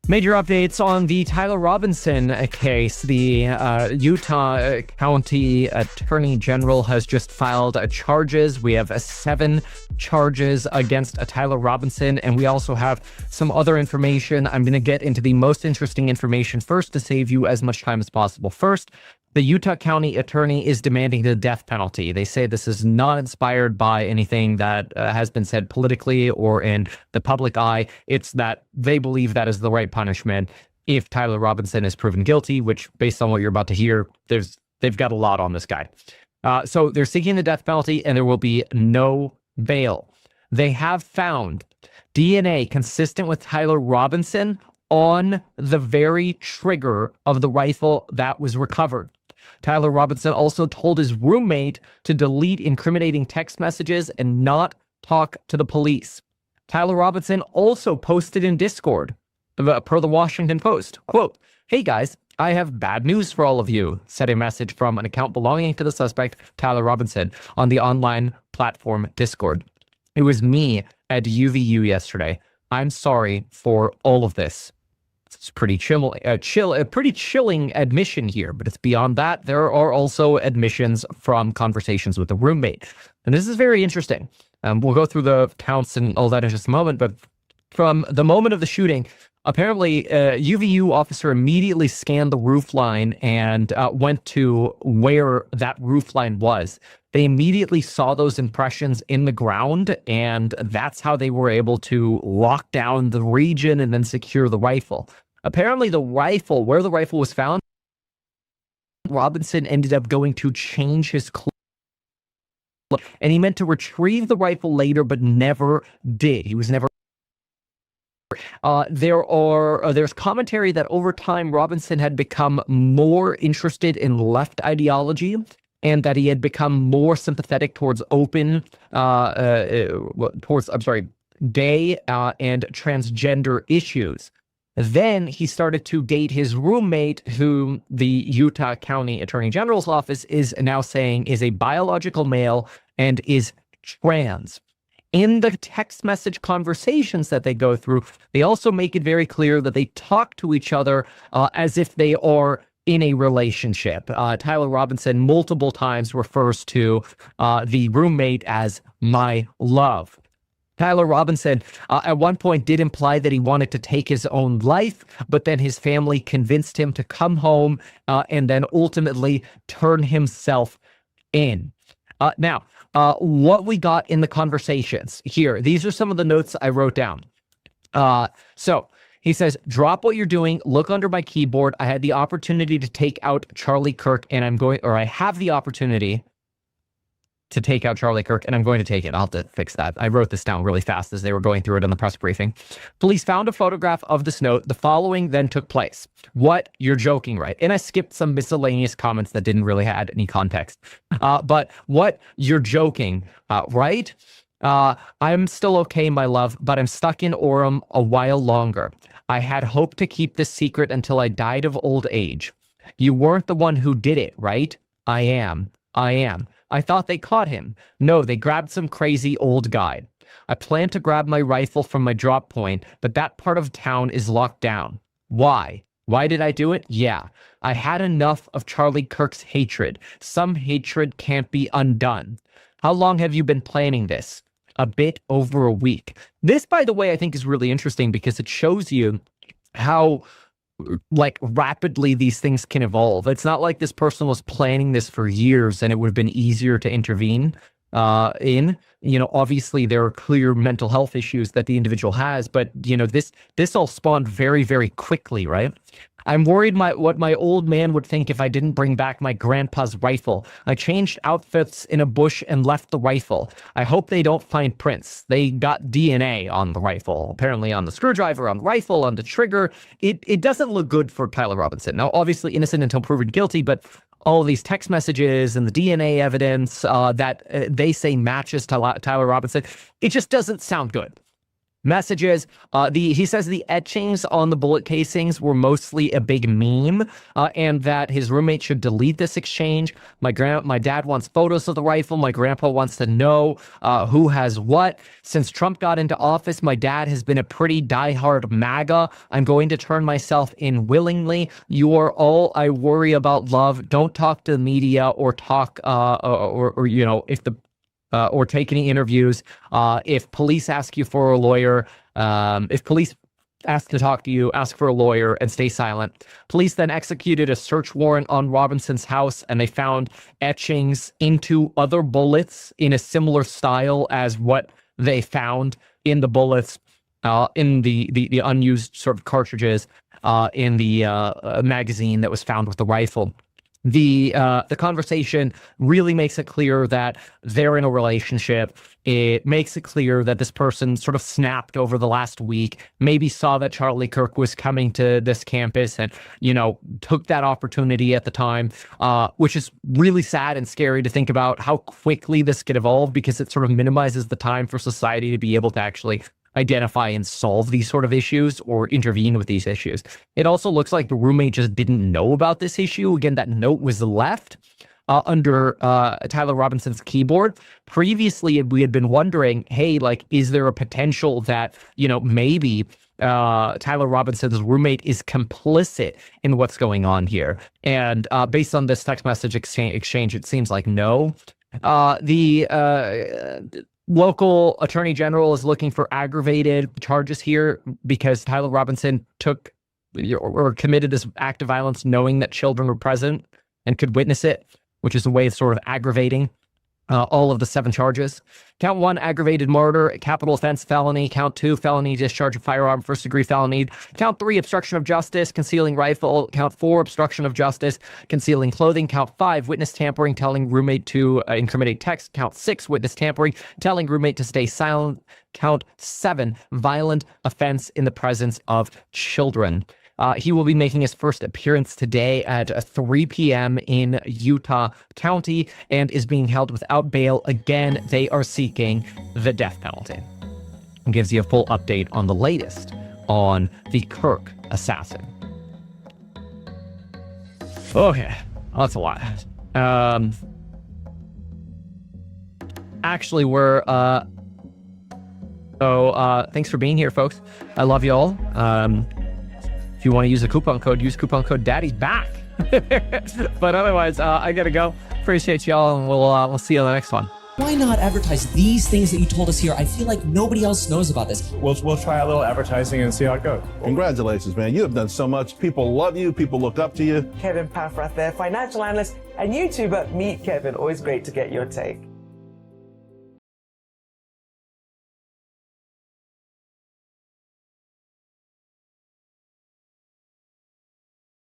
Major updates on the Tyler Robinson case. The Utah County Attorney General has just filed charges. We have 7 charges against Tyler Robinson, and we also have some other information. I'm going to get into the most interesting information first to save you as much time as possible. First, the Utah County Attorney is demanding the death penalty. They say this is not inspired by anything that has been said politically or in the public eye. It's that they believe that is the right punishment if Tyler Robinson is proven guilty, which, based on what you're about to hear, they've got a lot on this guy. So they're seeking the death penalty, and there will be no bail. They have found DNA consistent with Tyler Robinson on the very trigger of the rifle that was recovered. Tyler Robinson also told his roommate to delete incriminating text messages and not talk to the police. Tyler Robinson also posted in Discord, per the Washington Post, quote, "Hey guys, I have bad news for all of you," said a message from an account belonging to the suspect, Tyler Robinson, on the online platform Discord. "It was me at UVU yesterday. I'm sorry for all of this." It's pretty a pretty chilling admission here, but it's beyond that. There are also admissions from conversations with the roommate. And this is very interesting. We'll go through the counts and all that in just a moment, but from the moment of the shooting, apparently a UVU officer immediately scanned the roofline and went to where that roofline was. They immediately saw those impressions in the ground, and that's how they were able to lock down the region and then secure the rifle. Apparently, where the rifle was found, Robinson ended up going to change his clothes, and he meant to retrieve the rifle later, but never did. He was never. There's commentary that over time Robinson had become more interested in left ideology, and that he had become more sympathetic towards gay and transgender issues. Then he started to date his roommate, who the Utah County Attorney General's office is now saying is a biological male and is trans. In the text message conversations that they go through, they also make it very clear that they talk to each other as if they are in a relationship. Tyler Robinson multiple times refers to the roommate as my love. Tyler Robinson at one point did imply that he wanted to take his own life, but then his family convinced him to come home and then ultimately turn himself in. Now, what we got in the conversations here, these are some of the notes I wrote down. So he says, "Drop what you're doing, look under my keyboard. I had the opportunity to take out Charlie Kirk, and I have the opportunity to take out Charlie Kirk, and I'm going to take it." I'll have to fix that. I wrote this down really fast as they were going through it in the press briefing. "Police found a photograph of this note. The following then took place." What? You're joking, right? And I skipped some miscellaneous comments that didn't really add any context. But what? You're joking, right? "I'm still okay, my love, but I'm stuck in Orem a while longer. I had hoped to keep this secret until I died of old age. You weren't the one who did it, right?" I am. "I thought they caught him." "No, they grabbed some crazy old guy. I plan to grab my rifle from my drop point, but that part of town is locked down." Why? Why did I do it? Yeah, I had enough of Charlie Kirk's hatred. Some hatred can't be undone. How long have you been planning this? A bit over a week. This, by the way, I think is really interesting because it shows you how rapidly these things can evolve. It's not like this person was planning this for years and it would have been easier to intervene in. Obviously there are clear mental health issues that the individual has, but this all spawned very, very quickly, right? "I'm worried what my old man would think if I didn't bring back my grandpa's rifle. I changed outfits in a bush and left the rifle. I hope they don't find prints." They got DNA on the rifle, apparently on the screwdriver, on the rifle, on the trigger. It doesn't look good for Tyler Robinson. Now, obviously innocent until proven guilty, but all these text messages and the DNA evidence that they say matches Tyler Robinson, it just doesn't sound good. messages. He says the etchings on the bullet casings were mostly a big meme, and that his roommate should delete this exchange. My dad wants photos of the rifle. My grandpa wants to know who has what. Since Trump got into office, my dad has been a pretty diehard MAGA. I'm going to turn myself in willingly. You are all I worry about, love. Don't talk to the media or talk or you know, if the or take any interviews. If police ask you for a lawyer, if police ask to talk to you, ask for a lawyer and stay silent. Police then executed a search warrant on Robinson's house, and they found etchings into other bullets in a similar style as what they found in the bullets, in the unused sort of cartridges in the magazine that was found with the rifle. The conversation really makes it clear that they're in a relationship. It makes it clear that this person sort of snapped over the last week, maybe saw that Charlie Kirk was coming to this campus and, you know, took that opportunity at the time, which is really sad and scary to think about how quickly this could evolve, because it sort of minimizes the time for society to be able to actually identify and solve these sort of issues or intervene with these issues. It also looks like the roommate just didn't know about this issue. Again, that note was left under Tyler Robinson's keyboard. Previously, we had been wondering, hey, like, is there a potential that, you know, maybe Tyler Robinson's roommate is complicit in what's going on here? And based on this text message exchange, it seems like no. Local attorney general is looking for aggravated charges here because Tyler Robinson took or committed this act of violence knowing that children were present and could witness it, which is a way of sort of aggravating all of the 7 charges. Count 1, aggravated murder, capital offense, felony. Count 2, felony discharge of firearm, first-degree felony. Count 3, obstruction of justice, concealing rifle. Count 4, obstruction of justice, concealing clothing. Count 5, witness tampering, telling roommate to incriminate text. Count 6, witness tampering, telling roommate to stay silent. Count 7, violent offense in the presence of children. He will be making his first appearance today at 3 p.m. in Utah County and is being held without bail. Again, they are seeking the death penalty. And gives you a full update on the latest on the Kirk assassin. Okay, that's a lot. Actually, we're thanks for being here, folks. I love you all. If you want to use a coupon code, use coupon code Daddy's Back. But otherwise, I gotta go. Appreciate y'all, and we'll see you on the next one. Why not advertise these things that you told us here? I feel like nobody else knows about this. We'll try a little advertising and see how it goes. Congratulations, man. You have done so much. People love you. People look up to you. Kevin Paffrath there, financial analyst and YouTuber. Meet Kevin. Always great to get your take.